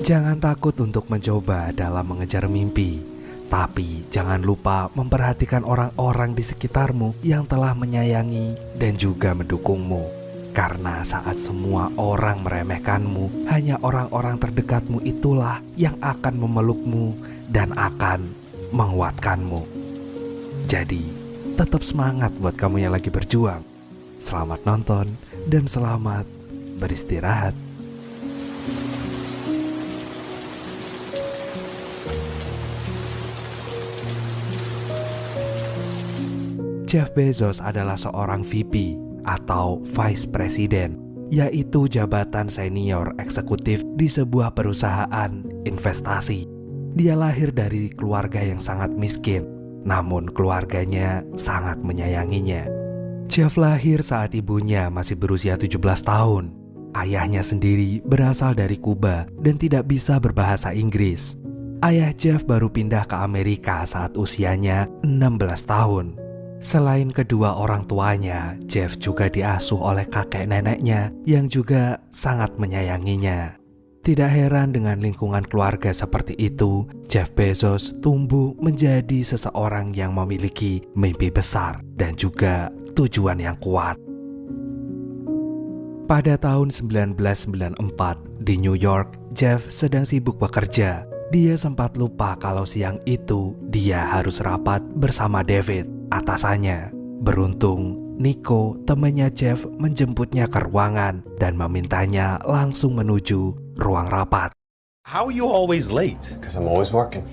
Jangan takut untuk mencoba dalam mengejar mimpi, tapi jangan lupa memperhatikan orang-orang di sekitarmu yang telah menyayangi dan juga mendukungmu. Karena saat semua orang meremehkanmu, hanya orang-orang terdekatmu itulah yang akan memelukmu dan akan menguatkanmu. Jadi, tetap semangat buat kamu yang lagi berjuang. Selamat nonton dan selamat beristirahat. Jeff Bezos adalah seorang VP atau Vice President, yaitu jabatan senior eksekutif di sebuah perusahaan investasi. Dia lahir dari keluarga yang sangat miskin, namun keluarganya sangat menyayanginya. Jeff lahir saat ibunya masih berusia 17 tahun. Ayahnya sendiri berasal dari Kuba dan tidak bisa berbahasa Inggris. Ayah Jeff baru pindah ke Amerika saat usianya 16 tahun. Selain kedua orang tuanya, Jeff juga diasuh oleh kakek neneknya yang juga sangat menyayanginya. Tidak heran dengan lingkungan keluarga seperti itu, Jeff Bezos tumbuh menjadi seseorang yang memiliki mimpi besar dan juga tujuan yang kuat. Pada tahun 1994 di New York, Jeff sedang sibuk bekerja. Dia sempat lupa kalau siang itu dia harus rapat bersama David, atasannya. Beruntung, Nico, temannya Jeff, menjemputnya ke ruangan dan memintanya langsung menuju ruang rapat. How are you always late? Because I'm always working.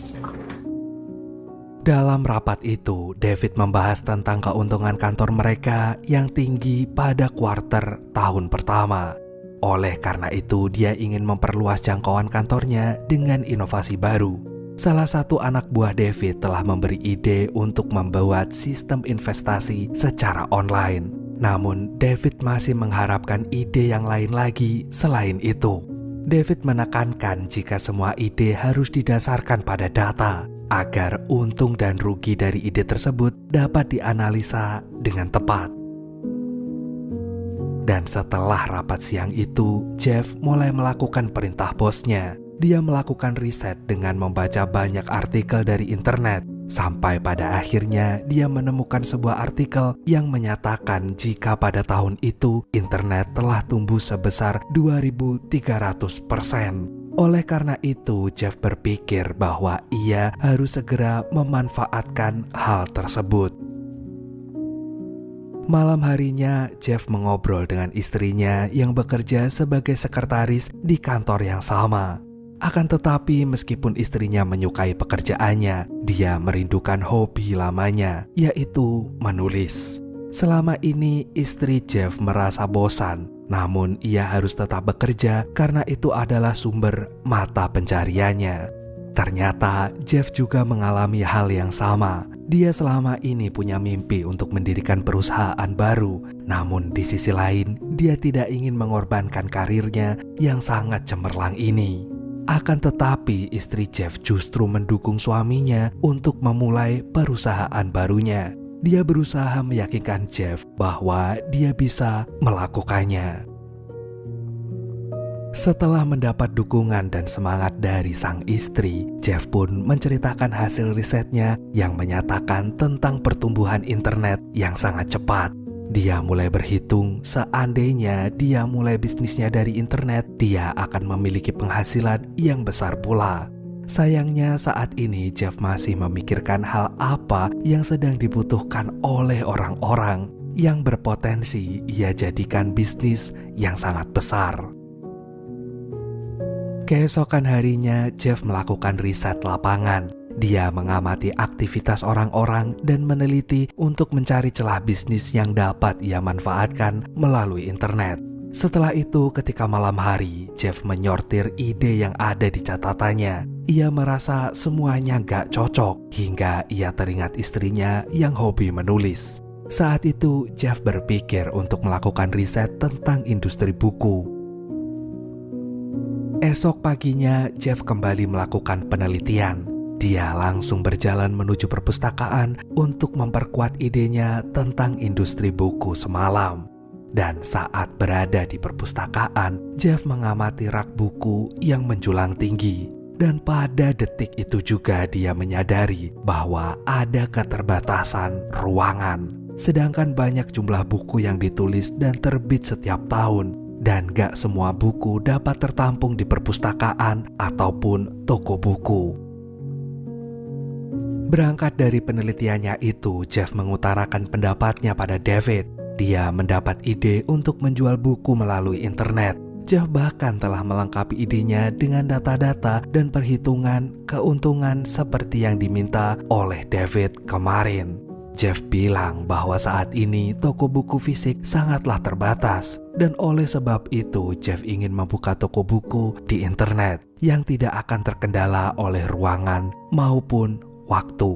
Dalam rapat itu, David membahas tentang keuntungan kantor mereka yang tinggi pada kuarter tahun pertama. Oleh karena itu, dia ingin memperluas jangkauan kantornya dengan inovasi baru. Salah satu anak buah David telah memberi ide untuk membuat sistem investasi secara online. Namun, David masih mengharapkan ide yang lain lagi selain itu. David menekankan jika semua ide harus didasarkan pada data, agar untung dan rugi dari ide tersebut dapat dianalisa dengan tepat. Dan setelah rapat siang itu, Jeff mulai melakukan perintah bosnya. Dia melakukan riset dengan membaca banyak artikel dari internet. Sampai pada akhirnya dia menemukan sebuah artikel yang menyatakan jika pada tahun itu internet telah tumbuh sebesar 2.300%. Oleh karena itu, Jeff berpikir bahwa ia harus segera memanfaatkan hal tersebut. Malam harinya, Jeff mengobrol dengan istrinya yang bekerja sebagai sekretaris di kantor yang sama. Akan tetapi meskipun istrinya menyukai pekerjaannya, dia merindukan hobi lamanya, yaitu menulis. Selama ini istri Jeff merasa bosan, namun ia harus tetap bekerja karena itu adalah sumber mata pencariannya. Ternyata Jeff juga mengalami hal yang sama. Dia selama ini punya mimpi untuk mendirikan perusahaan baru, namun di sisi lain dia tidak ingin mengorbankan karirnya yang sangat cemerlang ini. Akan tetapi istri Jeff justru mendukung suaminya untuk memulai perusahaan barunya. Dia berusaha meyakinkan Jeff bahwa dia bisa melakukannya. Setelah mendapat dukungan dan semangat dari sang istri, Jeff pun menceritakan hasil risetnya yang menyatakan tentang pertumbuhan internet yang sangat cepat. Dia mulai berhitung seandainya dia mulai bisnisnya dari internet, dia akan memiliki penghasilan yang besar pula. Sayangnya saat ini Jeff masih memikirkan hal apa yang sedang dibutuhkan oleh orang-orang yang berpotensi ia jadikan bisnis yang sangat besar. Keesokan harinya, Jeff melakukan riset lapangan. Dia mengamati aktivitas orang-orang dan meneliti untuk mencari celah bisnis yang dapat ia manfaatkan melalui internet. Setelah itu, ketika malam hari, Jeff menyortir ide yang ada di catatannya. Ia merasa semuanya gak cocok hingga ia teringat istrinya yang hobi menulis. Saat itu, Jeff berpikir untuk melakukan riset tentang industri buku. Esok paginya, Jeff kembali melakukan penelitian. Dia langsung berjalan menuju perpustakaan untuk memperkuat idenya tentang industri buku semalam. Dan saat berada di perpustakaan, Jeff mengamati rak buku yang menjulang tinggi. Dan pada detik itu juga dia menyadari bahwa ada keterbatasan ruangan. Sedangkan banyak jumlah buku yang ditulis dan terbit setiap tahun. Dan gak semua buku dapat tertampung di perpustakaan ataupun toko buku. Berangkat dari penelitiannya itu, Jeff mengutarakan pendapatnya pada David. Dia mendapat ide untuk menjual buku melalui internet. Jeff bahkan telah melengkapi idenya dengan data-data dan perhitungan keuntungan seperti yang diminta oleh David kemarin. Jeff bilang bahwa saat ini toko buku fisik sangatlah terbatas, dan oleh sebab itu Jeff ingin membuka toko buku di internet yang tidak akan terkendala oleh ruangan maupun waktu.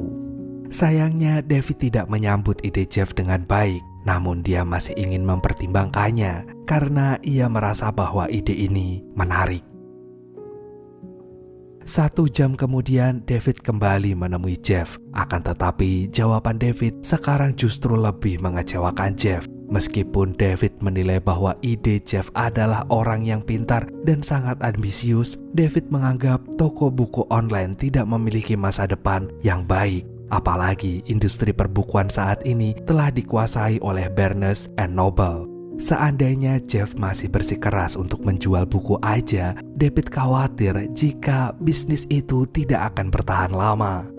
Sayangnya David tidak menyambut ide Jeff dengan baik. Namun dia masih ingin mempertimbangkannya karena ia merasa bahwa ide ini menarik. 1 jam kemudian David kembali menemui Jeff. Akan tetapi jawaban David sekarang justru lebih mengecewakan Jeff. Meskipun David menilai bahwa ide Jeff adalah orang yang pintar dan sangat ambisius, David menganggap toko buku online tidak memiliki masa depan yang baik. Apalagi industri perbukuan saat ini telah dikuasai oleh Barnes & Noble. Seandainya Jeff masih bersikeras untuk menjual buku aja, David khawatir jika bisnis itu tidak akan bertahan lama.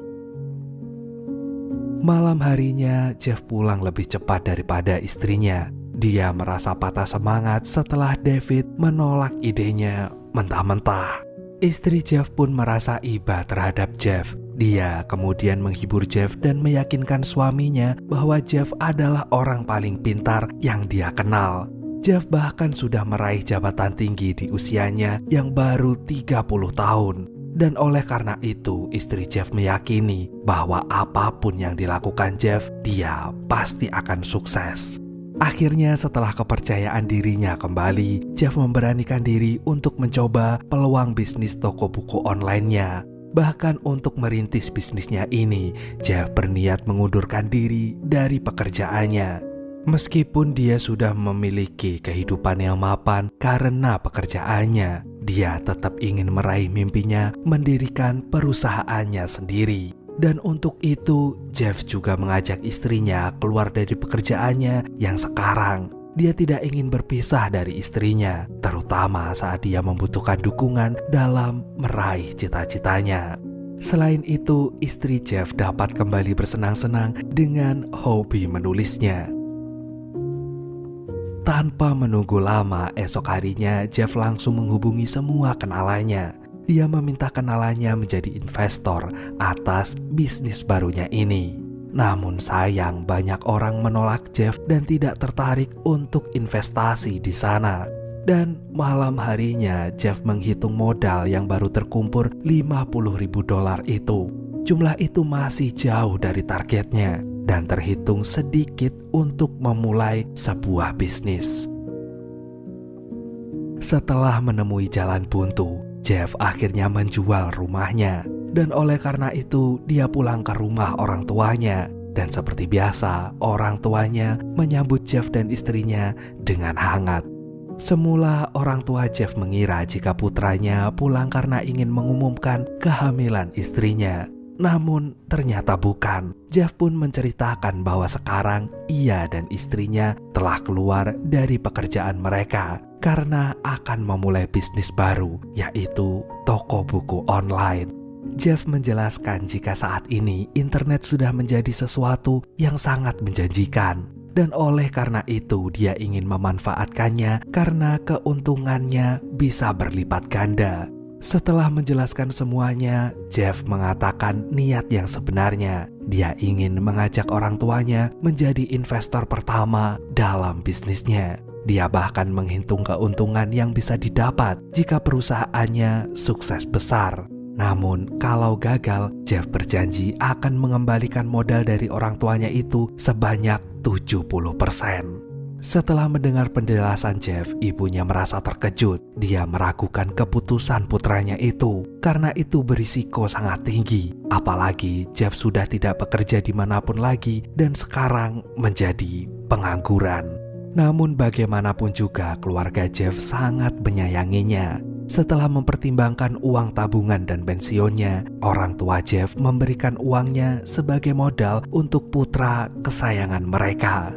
Malam harinya, Jeff pulang lebih cepat daripada istrinya. Dia merasa patah semangat setelah David menolak idenya mentah-mentah. Istri Jeff pun merasa iba terhadap Jeff. Dia kemudian menghibur Jeff dan meyakinkan suaminya bahwa Jeff adalah orang paling pintar yang dia kenal. Jeff bahkan sudah meraih jabatan tinggi di usianya yang baru 30 tahun. Dan oleh karena itu, istri Jeff meyakini bahwa apapun yang dilakukan Jeff, dia pasti akan sukses. Akhirnya setelah kepercayaan dirinya kembali, Jeff memberanikan diri untuk mencoba peluang bisnis toko buku online-nya. Bahkan untuk merintis bisnisnya ini, Jeff berniat mengundurkan diri dari pekerjaannya. Meskipun dia sudah memiliki kehidupan yang mapan karena pekerjaannya, dia tetap ingin meraih mimpinya mendirikan perusahaannya sendiri. Dan untuk itu, Jeff juga mengajak istrinya keluar dari pekerjaannya yang sekarang. Dia tidak ingin berpisah dari istrinya, terutama saat dia membutuhkan dukungan dalam meraih cita-citanya. Selain itu, istri Jeff dapat kembali bersenang-senang dengan hobi menulisnya. Tanpa menunggu lama, esok harinya Jeff langsung menghubungi semua kenalannya. Dia meminta kenalannya menjadi investor atas bisnis barunya ini. Namun sayang, banyak orang menolak Jeff dan tidak tertarik untuk investasi di sana. Dan malam harinya Jeff menghitung modal yang baru terkumpul $50.000 itu. Jumlah itu masih jauh dari targetnya dan terhitung sedikit untuk memulai sebuah bisnis. Setelah menemui jalan buntu, Jeff akhirnya menjual rumahnya. Dan oleh karena itu, dia pulang ke rumah orang tuanya. Dan seperti biasa, orang tuanya menyambut Jeff dan istrinya dengan hangat. Semula orang tua Jeff mengira jika putranya pulang karena ingin mengumumkan kehamilan istrinya. Namun ternyata bukan. Jeff pun menceritakan bahwa sekarang ia dan istrinya telah keluar dari pekerjaan mereka karena akan memulai bisnis baru, yaitu toko buku online. Jeff menjelaskan jika saat ini internet sudah menjadi sesuatu yang sangat menjanjikan. Dan oleh karena itu dia ingin memanfaatkannya karena keuntungannya bisa berlipat ganda. Setelah menjelaskan semuanya, Jeff mengatakan niat yang sebenarnya. Dia ingin mengajak orang tuanya menjadi investor pertama dalam bisnisnya. Dia bahkan menghitung keuntungan yang bisa didapat jika perusahaannya sukses besar. Namun kalau gagal, Jeff berjanji akan mengembalikan modal dari orang tuanya itu sebanyak 70%. Setelah mendengar penjelasan Jeff, ibunya merasa terkejut. Dia meragukan keputusan putranya itu karena itu berisiko sangat tinggi. Apalagi Jeff sudah tidak bekerja dimanapun lagi dan sekarang menjadi pengangguran. Namun bagaimanapun juga keluarga Jeff sangat menyayanginya. Setelah mempertimbangkan uang tabungan dan pensiunnya, orang tua Jeff memberikan uangnya sebagai modal untuk putra kesayangan mereka.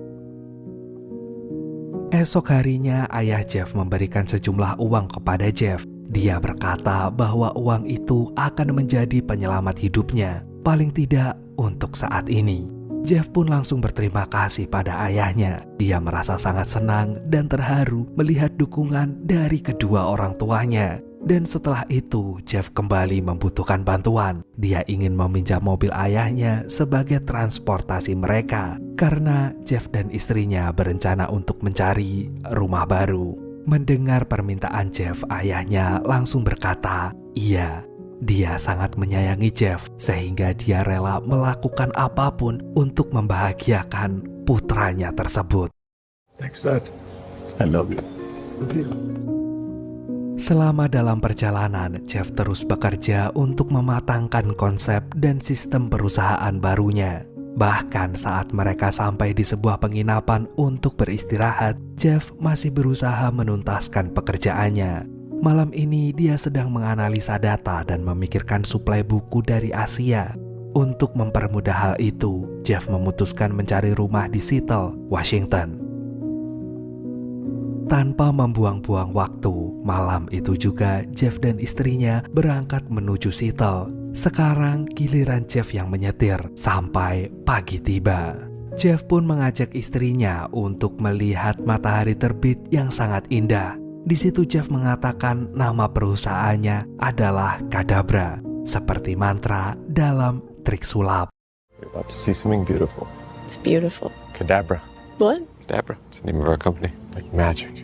Esok harinya ayah Jeff memberikan sejumlah uang kepada Jeff. Dia berkata bahwa uang itu akan menjadi penyelamat hidupnya, paling tidak untuk saat ini. Jeff pun langsung berterima kasih pada ayahnya. Dia merasa sangat senang dan terharu melihat dukungan dari kedua orang tuanya. Dan setelah itu, Jeff kembali membutuhkan bantuan. Dia ingin meminjam mobil ayahnya sebagai transportasi mereka, karena Jeff dan istrinya berencana untuk mencari rumah baru. Mendengar permintaan Jeff, ayahnya langsung berkata, iya, dia sangat menyayangi Jeff sehingga dia rela melakukan apapun untuk membahagiakan putranya tersebut. Thanks, Dad. I love you. Selama dalam perjalanan, Jeff terus bekerja untuk mematangkan konsep dan sistem perusahaan barunya. Bahkan saat mereka sampai di sebuah penginapan untuk beristirahat, Jeff masih berusaha menuntaskan pekerjaannya. Malam ini dia sedang menganalisa data dan memikirkan suplai buku dari Asia. Untuk mempermudah hal itu, Jeff memutuskan mencari rumah di Seattle, Washington. Tanpa membuang-buang waktu, malam itu juga Jeff dan istrinya berangkat menuju Seattle. Sekarang giliran Jeff yang menyetir sampai pagi tiba. Jeff pun mengajak istrinya untuk melihat matahari terbit yang sangat indah. Di situ Jeff mengatakan nama perusahaannya adalah Kadabra, seperti mantra dalam trik sulap. You're about to see something beautiful. It's beautiful. Kadabra. What? Kadabra. It's the name of our company. Like magic.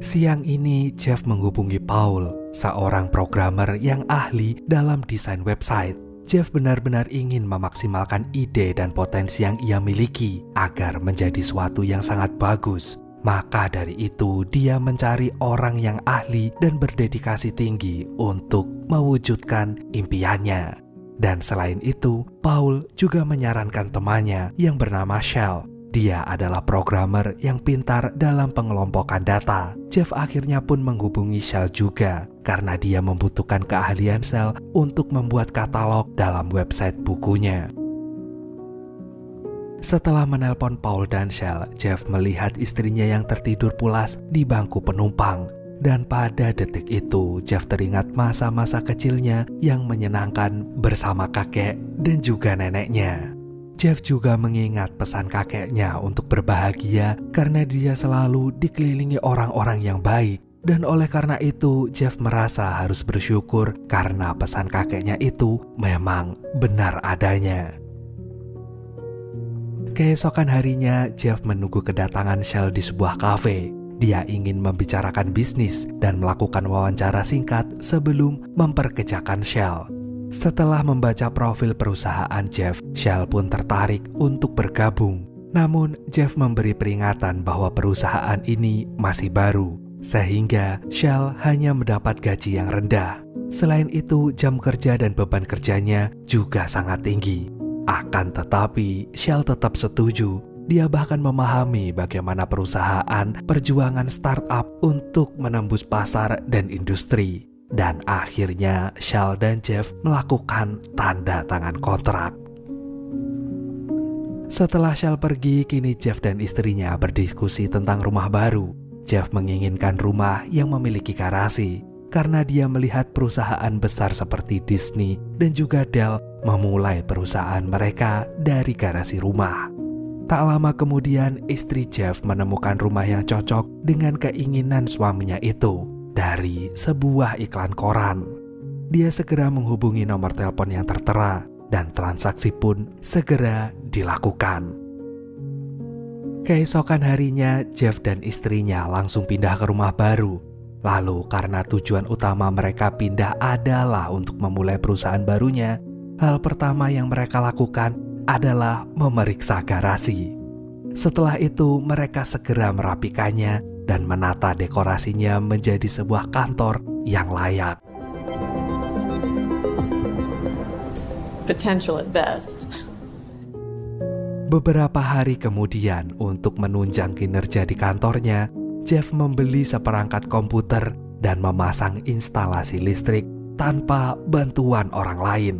Siang ini Jeff menghubungi Paul, seorang programmer yang ahli dalam desain website. Jeff benar-benar ingin memaksimalkan ide dan potensi yang ia miliki agar menjadi suatu yang sangat bagus. Maka dari itu dia mencari orang yang ahli dan berdedikasi tinggi untuk mewujudkan impiannya. Dan selain itu, Paul juga menyarankan temannya yang bernama Shell. Dia adalah programmer yang pintar dalam pengelompokan data. Jeff akhirnya pun menghubungi Shell juga karena dia membutuhkan keahlian Shell untuk membuat katalog dalam website bukunya. Setelah menelpon Paul dan Shell, Jeff melihat istrinya yang tertidur pulas di bangku penumpang. Dan pada detik itu, Jeff teringat masa-masa kecilnya yang menyenangkan bersama kakek dan juga neneknya. Jeff juga mengingat pesan kakeknya untuk berbahagia karena dia selalu dikelilingi orang-orang yang baik. Dan oleh karena itu, Jeff merasa harus bersyukur karena pesan kakeknya itu memang benar adanya. Keesokan harinya, Jeff menunggu kedatangan Shell di sebuah kafe. Dia ingin membicarakan bisnis dan melakukan wawancara singkat sebelum memperkejakan Shell. Setelah membaca profil perusahaan Jeff, Shell pun tertarik untuk bergabung. Namun, Jeff memberi peringatan bahwa perusahaan ini masih baru, sehingga Shell hanya mendapat gaji yang rendah. Selain itu, jam kerja dan beban kerjanya juga sangat tinggi. Akan tetapi, Shell tetap setuju. Dia bahkan memahami bagaimana perusahaan perjuangan startup untuk menembus pasar dan industri. Dan akhirnya Shell dan Jeff melakukan tanda tangan kontrak. Setelah Shell pergi, kini Jeff dan istrinya berdiskusi tentang rumah baru. Jeff menginginkan rumah yang memiliki garasi karena dia melihat perusahaan besar seperti Disney dan juga Dell memulai perusahaan mereka dari garasi rumah. Tak lama kemudian, istri Jeff menemukan rumah yang cocok dengan keinginan suaminya itu dari sebuah iklan koran. Dia segera menghubungi nomor telepon yang tertera dan transaksi pun segera dilakukan. Keesokan harinya, Jeff dan istrinya langsung pindah ke rumah baru. Lalu karena tujuan utama mereka pindah adalah untuk memulai perusahaan barunya, hal pertama yang mereka lakukan adalah memeriksa garasi. Setelah itu mereka segera merapikannya dan menata dekorasinya menjadi sebuah kantor yang layak. Potential at best. Beberapa hari kemudian, untuk menunjang kinerja di kantornya, Jeff membeli seperangkat komputer dan memasang instalasi listrik tanpa bantuan orang lain.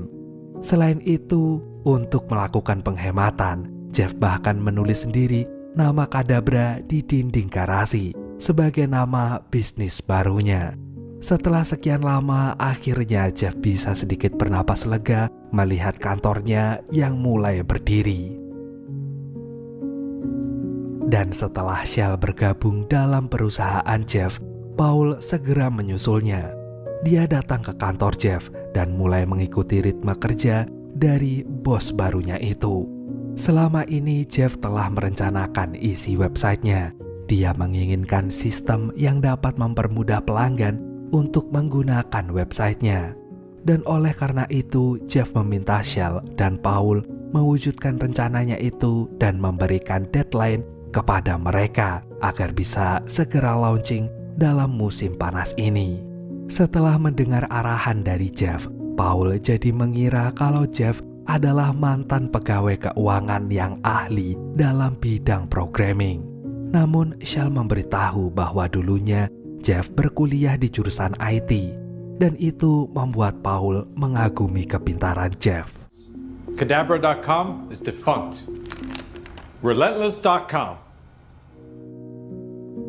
Selain itu, untuk melakukan penghematan, Jeff bahkan menulis sendiri nama Kadabra di dinding garasi sebagai nama bisnis barunya. Setelah sekian lama, akhirnya Jeff bisa sedikit bernapas lega melihat kantornya yang mulai berdiri. Dan setelah Shell bergabung dalam perusahaan Jeff, Paul segera menyusulnya. Dia datang ke kantor Jeff dan mulai mengikuti ritme kerja dari bos barunya itu. Selama ini Jeff telah merencanakan isi websitenya. Dia menginginkan sistem yang dapat mempermudah pelanggan untuk menggunakan websitenya. Dan oleh karena itu, Jeff meminta Shell dan Paul mewujudkan rencananya itu dan memberikan deadline kepada mereka agar bisa segera launching dalam musim panas ini. Setelah mendengar arahan dari Jeff, Paul jadi mengira kalau Jeff adalah mantan pegawai keuangan yang ahli dalam bidang programming. Namun Shell memberitahu bahwa dulunya Jeff berkuliah di jurusan IT, dan itu membuat Paul mengagumi kepintaran Jeff. Kadabra.com is defunct. Relentless.com.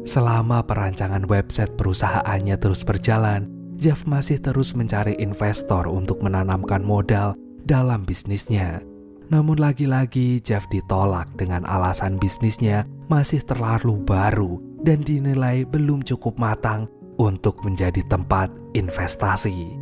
Selama perancangan website perusahaannya terus berjalan, Jeff masih terus mencari investor untuk menanamkan modal dalam bisnisnya. Namun lagi-lagi Jeff ditolak dengan alasan bisnisnya masih terlalu baru dan dinilai belum cukup matang untuk menjadi tempat investasi.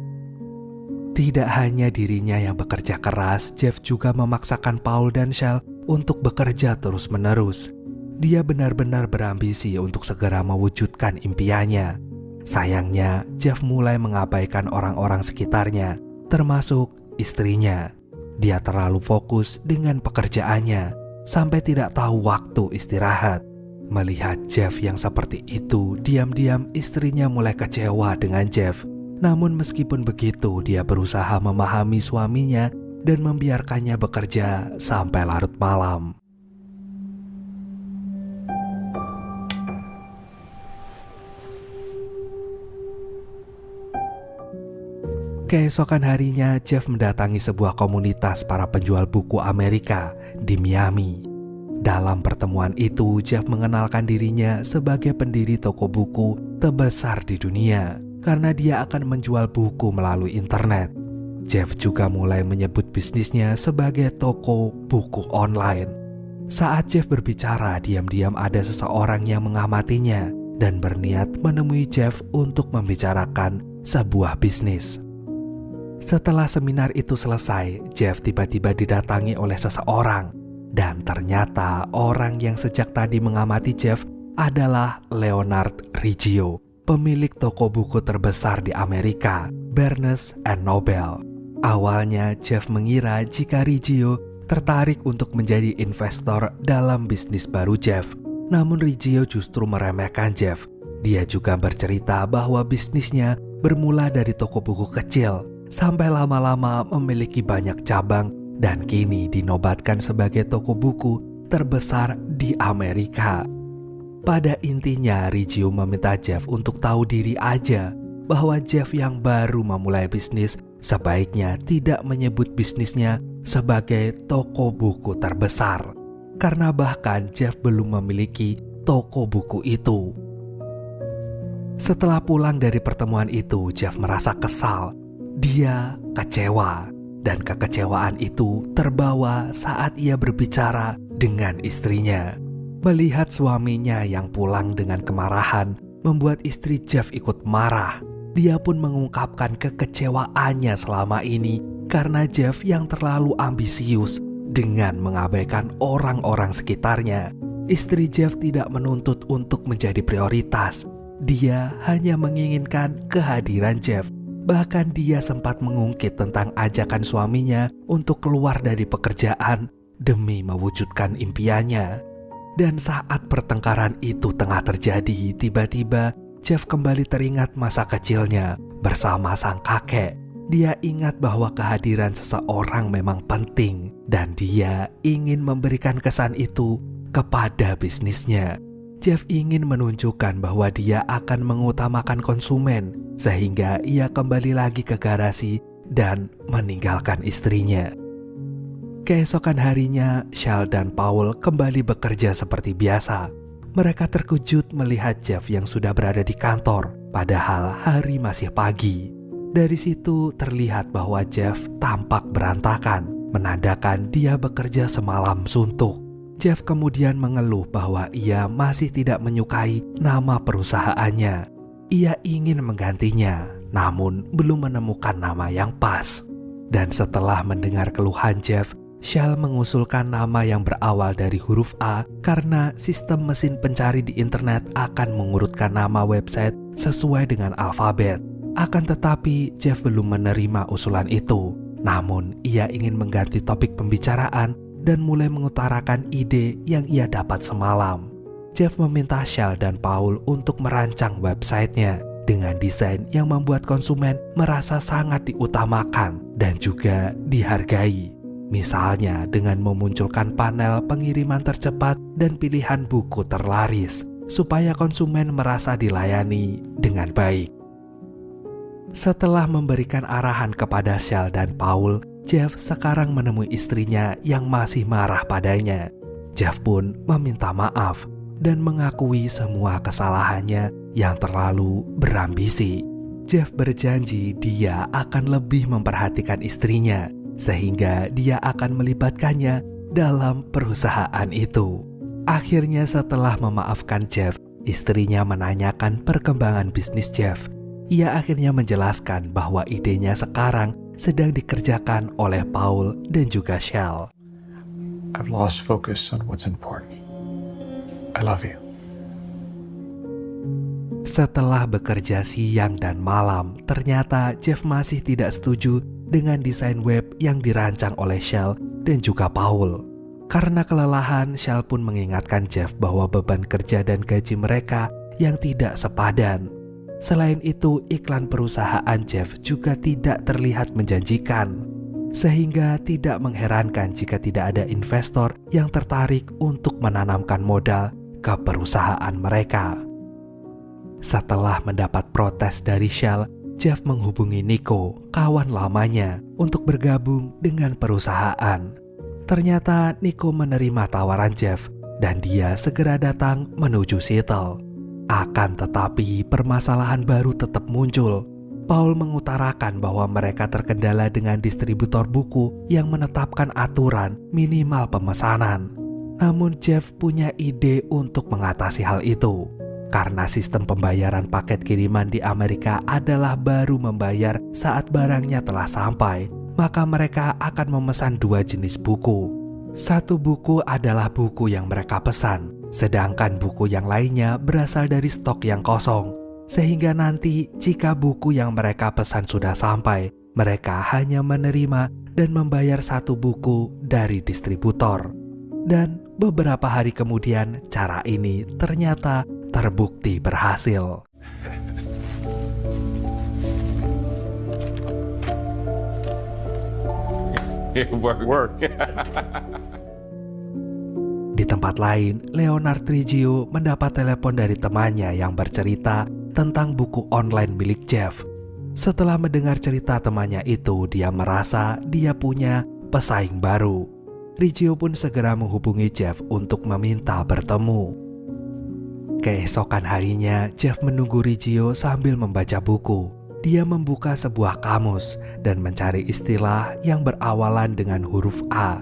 Tidak hanya dirinya yang bekerja keras, Jeff juga memaksakan Paul dan Shell untuk bekerja terus-menerus. Dia benar-benar berambisi untuk segera mewujudkan impiannya. Sayangnya, Jeff mulai mengabaikan orang-orang sekitarnya, termasuk istrinya. Dia terlalu fokus dengan pekerjaannya, sampai tidak tahu waktu istirahat. Melihat Jeff yang seperti itu, diam-diam istrinya mulai kecewa dengan Jeff. Namun meskipun begitu, dia berusaha memahami suaminya dan membiarkannya bekerja sampai larut malam. Keesokan harinya, Jeff mendatangi sebuah komunitas para penjual buku Amerika di Miami. Dalam pertemuan itu, Jeff mengenalkan dirinya sebagai pendiri toko buku terbesar di dunia karena dia akan menjual buku melalui internet. Jeff juga mulai menyebut bisnisnya sebagai toko buku online. Saat Jeff berbicara, diam-diam ada seseorang yang mengamatinya dan berniat menemui Jeff untuk membicarakan sebuah bisnis. Setelah seminar itu selesai, Jeff tiba-tiba didatangi oleh seseorang, dan ternyata orang yang sejak tadi mengamati Jeff adalah Leonard Riggio, pemilik toko buku terbesar di Amerika, Barnes & Noble. Awalnya Jeff mengira jika Riggio tertarik untuk menjadi investor dalam bisnis baru Jeff. Namun Riggio justru meremehkan Jeff. Dia juga bercerita bahwa bisnisnya bermula dari toko buku kecil, sampai lama-lama memiliki banyak cabang dan kini dinobatkan sebagai toko buku terbesar di Amerika. Pada intinya, Riggio meminta Jeff untuk tahu diri aja bahwa Jeff yang baru memulai bisnis sebaiknya tidak menyebut bisnisnya sebagai toko buku terbesar, karena bahkan Jeff belum memiliki toko buku itu. Setelah pulang dari pertemuan itu, Jeff merasa kesal. Dia kecewa, dan kekecewaan itu terbawa saat ia berbicara dengan istrinya. Melihat suaminya yang pulang dengan kemarahan membuat istri Jeff ikut marah. Dia pun mengungkapkan kekecewaannya selama ini karena Jeff yang terlalu ambisius dengan mengabaikan orang-orang sekitarnya. Istri Jeff tidak menuntut untuk menjadi prioritas. Dia hanya menginginkan kehadiran Jeff. Bahkan dia sempat mengungkit tentang ajakan suaminya untuk keluar dari pekerjaan demi mewujudkan impiannya. Dan saat pertengkaran itu tengah terjadi, tiba-tiba Jeff kembali teringat masa kecilnya bersama sang kakek. Dia ingat bahwa kehadiran seseorang memang penting. dan dia ingin memberikan kesan itu kepada bisnisnya. Jeff ingin menunjukkan bahwa dia akan mengutamakan konsumen sehingga ia kembali lagi ke garasi dan meninggalkan istrinya. Keesokan harinya, Shell dan Paul kembali bekerja seperti biasa. Mereka terkejut melihat Jeff yang sudah berada di kantor, padahal hari masih pagi. Dari situ terlihat bahwa Jeff tampak berantakan, menandakan dia bekerja semalam suntuk. Jeff kemudian mengeluh bahwa ia masih tidak menyukai nama perusahaannya. Ia ingin menggantinya, namun belum menemukan nama yang pas. Dan setelah mendengar keluhan Jeff, Shell mengusulkan nama yang berawal dari huruf A karena sistem mesin pencari di internet akan mengurutkan nama website sesuai dengan alfabet. Akan tetapi Jeff belum menerima usulan itu. Namun ia ingin mengganti topik pembicaraan dan mulai mengutarakan ide yang ia dapat semalam. Jeff meminta Shell dan Paul untuk merancang websitenya dengan desain yang membuat konsumen merasa sangat diutamakan dan juga dihargai. Misalnya dengan memunculkan panel pengiriman tercepat dan pilihan buku terlaris, supaya konsumen merasa dilayani dengan baik. Setelah memberikan arahan kepada Shell dan Paul, Jeff sekarang menemui istrinya yang masih marah padanya. Jeff pun meminta maaf dan mengakui semua kesalahannya yang terlalu berambisi. Jeff berjanji dia akan lebih memperhatikan istrinya, sehingga dia akan melibatkannya dalam perusahaan itu. Akhirnya setelah memaafkan Jeff, istrinya menanyakan perkembangan bisnis Jeff. Ia akhirnya menjelaskan bahwa idenya sekarang sedang dikerjakan oleh Paul dan juga Shell. I've lost focus on what's important. I love you. Setelah bekerja siang dan malam, ternyata Jeff masih tidak setuju dengan desain web yang dirancang oleh Shell dan juga Paul. Karena kelelahan, Shell pun mengingatkan Jeff bahwa beban kerja dan gaji mereka yang tidak sepadan. Selain itu, iklan perusahaan Jeff juga tidak terlihat menjanjikan, sehingga tidak mengherankan jika tidak ada investor yang tertarik untuk menanamkan modal ke perusahaan mereka. Setelah mendapat protes dari Shell, Jeff menghubungi Nico, kawan lamanya, untuk bergabung dengan perusahaan. Ternyata Nico menerima tawaran Jeff dan dia segera datang menuju Seattle. Akan tetapi permasalahan baru tetap muncul. Paul mengutarakan bahwa mereka terkendala dengan distributor buku yang menetapkan aturan minimal pemesanan. Namun Jeff punya ide untuk mengatasi hal itu. Karena sistem pembayaran paket kiriman di Amerika adalah baru membayar saat barangnya telah sampai, maka mereka akan memesan 2 jenis buku. Satu buku adalah buku yang mereka pesan, sedangkan buku yang lainnya berasal dari stok yang kosong. Sehingga nanti jika buku yang mereka pesan sudah sampai, mereka hanya menerima dan membayar satu buku dari distributor. Dan beberapa hari kemudian cara ini ternyata terbukti berhasil. It worked. Di tempat lain, Leonard Riggio mendapat telepon dari temannya yang bercerita tentang buku online milik Jeff. Setelah mendengar cerita temannya itu, dia merasa dia punya pesaing baru. Riggio pun segera menghubungi Jeff untuk meminta bertemu. Keesokan harinya, Jeff menunggu Riggio sambil membaca buku. Dia membuka sebuah kamus dan mencari istilah yang berawalan dengan huruf A.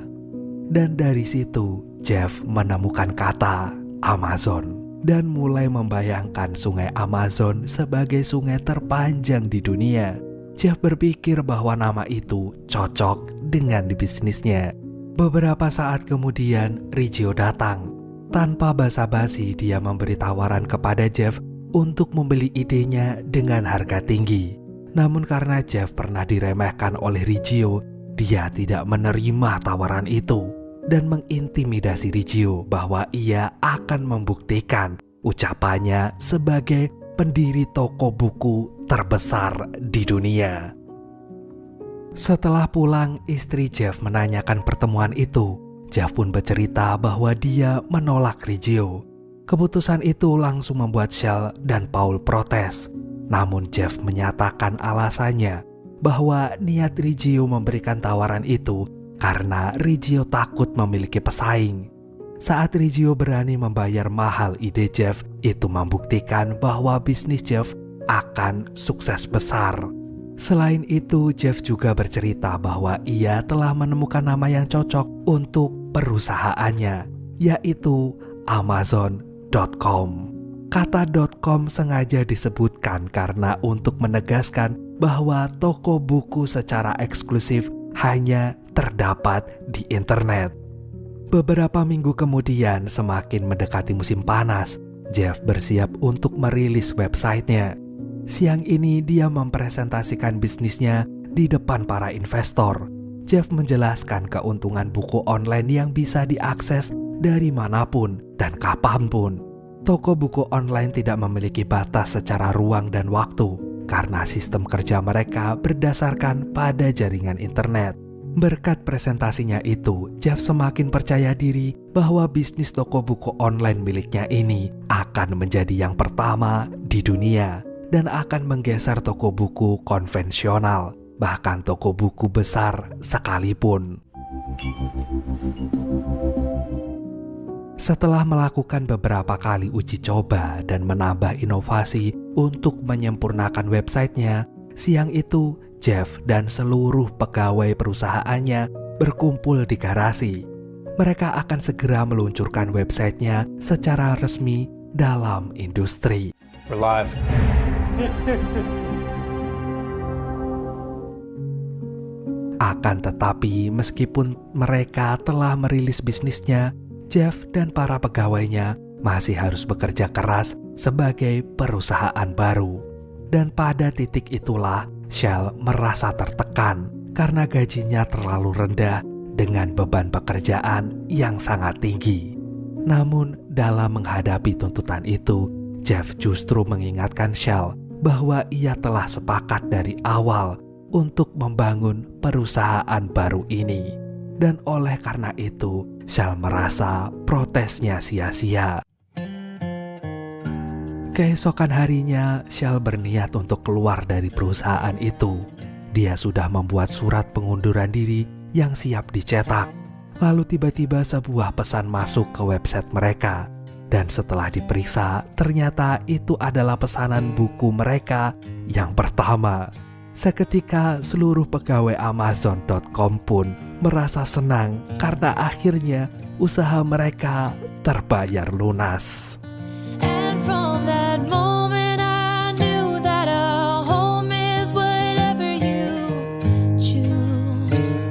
Dan dari situ, Jeff menemukan kata Amazon dan mulai membayangkan sungai Amazon sebagai sungai terpanjang di dunia. Jeff berpikir bahwa nama itu cocok dengan bisnisnya. Beberapa saat kemudian, Riggio datang. Tanpa basa-basi, dia memberi tawaran kepada Jeff untuk membeli idenya dengan harga tinggi. Namun karena Jeff pernah diremehkan oleh Riggio, dia tidak menerima tawaran itu dan mengintimidasi Riggio bahwa ia akan membuktikan ucapannya sebagai pendiri toko buku terbesar di dunia. Setelah pulang, istri Jeff menanyakan pertemuan itu. Jeff pun bercerita bahwa dia menolak Riggio. Keputusan itu langsung membuat Shell dan Paul protes. Namun Jeff menyatakan alasannya bahwa niat Riggio memberikan tawaran itu karena Riggio takut memiliki pesaing. Saat Riggio berani membayar mahal ide Jeff, itu membuktikan bahwa bisnis Jeff akan sukses besar. Selain itu, Jeff juga bercerita bahwa ia telah menemukan nama yang cocok untuk perusahaannya, yaitu Amazon.com. Kata .com sengaja disebutkan karena untuk menegaskan bahwa toko buku secara eksklusif hanya terdapat di internet. Beberapa minggu kemudian, semakin mendekati musim panas, Jeff bersiap untuk merilis websitenya. Siang ini dia mempresentasikan bisnisnya di depan para investor. Jeff menjelaskan keuntungan buku online yang bisa diakses dari manapun dan kapanpun. Toko buku online tidak memiliki batas secara ruang dan waktu karena sistem kerja mereka berdasarkan pada jaringan internet. Berkat presentasinya itu, Jeff semakin percaya diri bahwa bisnis toko buku online miliknya ini akan menjadi yang pertama di dunia dan akan menggeser toko buku konvensional, bahkan toko buku besar sekalipun. Setelah melakukan beberapa kali uji coba dan menambah inovasi untuk menyempurnakan websitenya, siang itu Jeff dan seluruh pegawai perusahaannya berkumpul di garasi. Mereka akan segera meluncurkan websitenya secara resmi dalam industri. We're live. Akan tetapi, meskipun mereka telah merilis bisnisnya, Jeff dan para pegawainya masih harus bekerja keras sebagai perusahaan baru. Dan pada titik itulah Shell merasa tertekan karena gajinya terlalu rendah dengan beban pekerjaan yang sangat tinggi. Namun dalam menghadapi tuntutan itu, Jeff justru mengingatkan Shell bahwa ia telah sepakat dari awal untuk membangun perusahaan baru ini. Dan oleh karena itu, Shell merasa protesnya sia-sia. Keesokan harinya, Shell berniat untuk keluar dari perusahaan itu. Dia sudah membuat surat pengunduran diri yang siap dicetak. Lalu tiba-tiba sebuah pesan masuk ke website mereka. Dan setelah diperiksa, ternyata itu adalah pesanan buku mereka yang pertama. Seketika seluruh pegawai Amazon.com pun merasa senang karena akhirnya usaha mereka terbayar lunas. And from that moment I knew that a home is whatever you choose.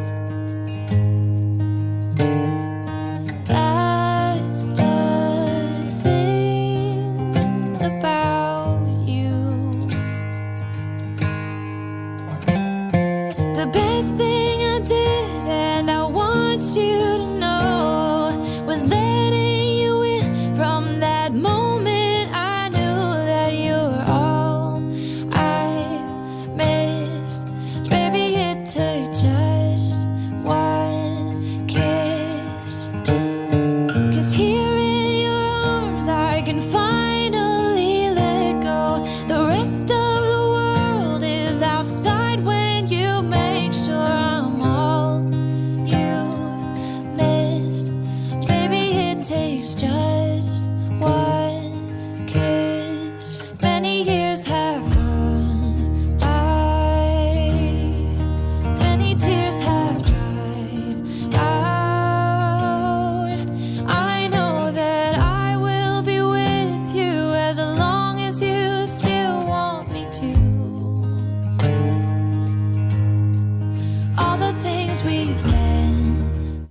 That's the thing about you. The best thing I did, and I want you to know, was letting you in. From that moment I knew that you were all I missed. Baby, it took just one kiss. 'Cause here in your arms I can find